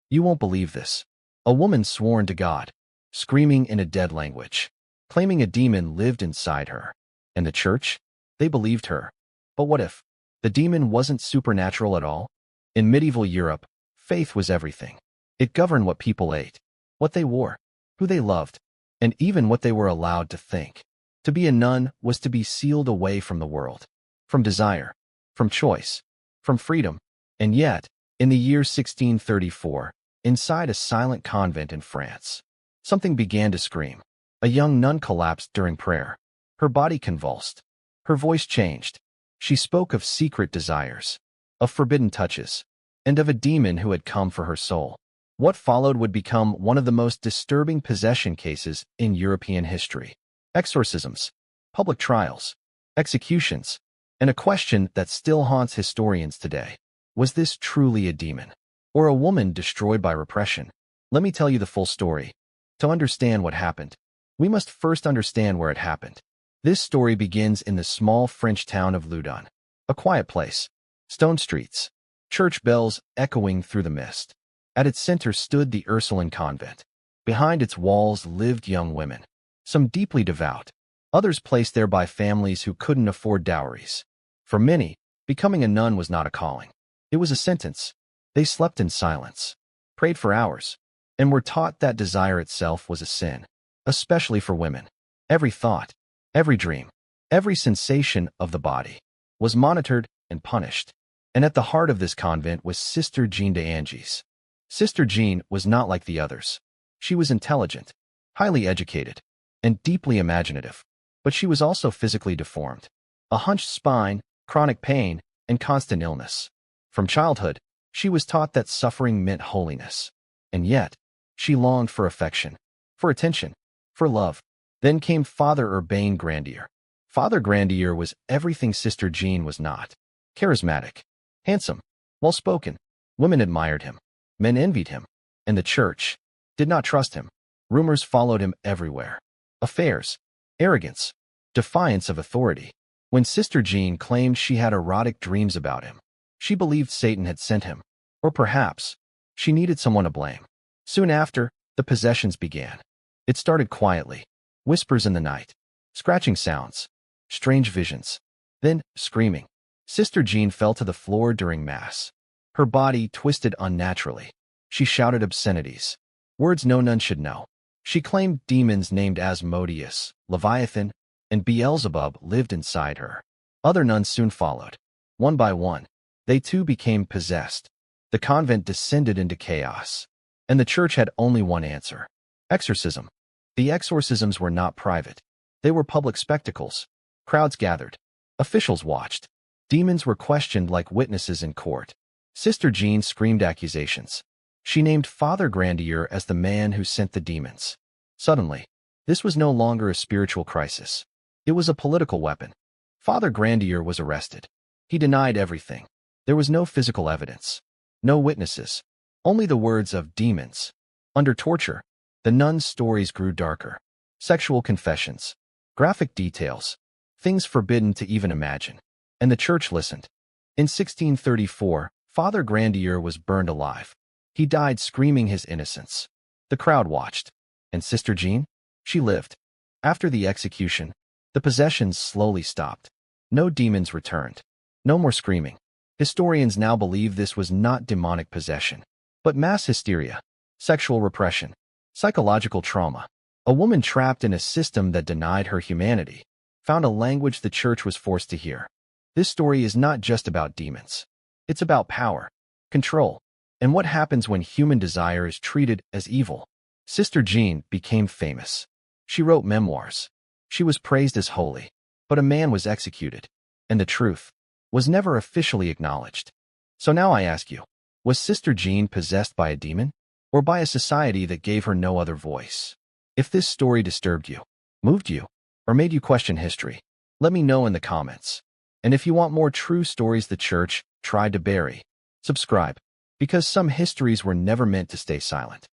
You won't believe this. A woman sworn to God, screaming in a dead language, claiming a demon lived inside her. And the church? They believed her. But what if the demon wasn't supernatural at all? In medieval Europe, faith was everything. It governed what people ate, what they wore, who they loved, and even what they were allowed to think. To be a nun was to be sealed away from the world, from desire, from choice, from freedom. And yet, in the year 1634, inside a silent convent in France, something began to scream. A young nun collapsed during prayer. Her body convulsed. Her voice changed. She spoke of secret desires, of forbidden touches, and of a demon who had come for her soul. What followed would become one of the most disturbing possession cases in European history. Exorcisms, public trials, executions, and a question that still haunts historians today. Was this truly a demon, or a woman destroyed by repression? Let me tell you the full story. To understand what happened, we must first understand where it happened. This story begins in the small French town of Loudun, a quiet place, stone streets, church bells echoing through the mist. At its center stood the Ursuline convent. Behind its walls lived young women, some deeply devout, others placed there by families who couldn't afford dowries. For many, becoming a nun was not a calling. It was a sentence. They slept in silence, prayed for hours, and were taught that desire itself was a sin, especially for women. Every thought, every dream, every sensation of the body was monitored and punished. And at the heart of this convent was Sister Jeanne d'Angers. Sister Jeanne was not like the others. She was intelligent, highly educated, and deeply imaginative. But she was also physically deformed. A hunched spine, chronic pain, and constant illness. From childhood, she was taught that suffering meant holiness. And yet, she longed for affection, for attention, for love. Then came Father Urbain Grandier. Father Grandier was everything Sister Jeanne was not. Charismatic, handsome, well-spoken. Women admired him. Men envied him. And the church did not trust him. Rumors followed him everywhere. Affairs, arrogance, defiance of authority. When Sister Jeanne claimed she had erotic dreams about him, she believed Satan had sent him. Or perhaps, she needed someone to blame. Soon after, the possessions began. It started quietly. Whispers in the night, scratching sounds, strange visions. Then, screaming. Sister Jeanne fell to the floor during Mass. Her body twisted unnaturally. She shouted obscenities, words no nun should know. She claimed demons named Asmodeus, Leviathan, and Beelzebub lived inside her. Other nuns soon followed. One by one, they too became possessed. The convent descended into chaos. And the church had only one answer: exorcism. The exorcisms were not private. They were public spectacles. Crowds gathered. Officials watched. Demons were questioned like witnesses in court. Sister Jeanne screamed accusations. She named Father Grandier as the man who sent the demons. Suddenly, this was no longer a spiritual crisis. It was a political weapon. Father Grandier was arrested. He denied everything. There was no physical evidence, no witnesses, only the words of demons. Under torture, the nuns' stories grew darker. Sexual confessions, graphic details, things forbidden to even imagine. And the church listened. In 1634, Father Grandier was burned alive. He died screaming his innocence. The crowd watched. And Sister Jeanne? She lived. After the execution, the possessions slowly stopped. No demons returned. No more screaming. Historians now believe this was not demonic possession, but mass hysteria, sexual repression, psychological trauma. A woman trapped in a system that denied her humanity found a language the church was forced to hear. This story is not just about demons. It's about power, control, and what happens when human desire is treated as evil. Sister Jeanne became famous. She wrote memoirs. She was praised as holy, but a man was executed, and the truth was never officially acknowledged. So now I ask you, was Sister Jeanne possessed by a demon, or by a society that gave her no other voice? If this story disturbed you, moved you, or made you question history, let me know in the comments. And if you want more true stories the church tried to bury, subscribe, because some histories were never meant to stay silent.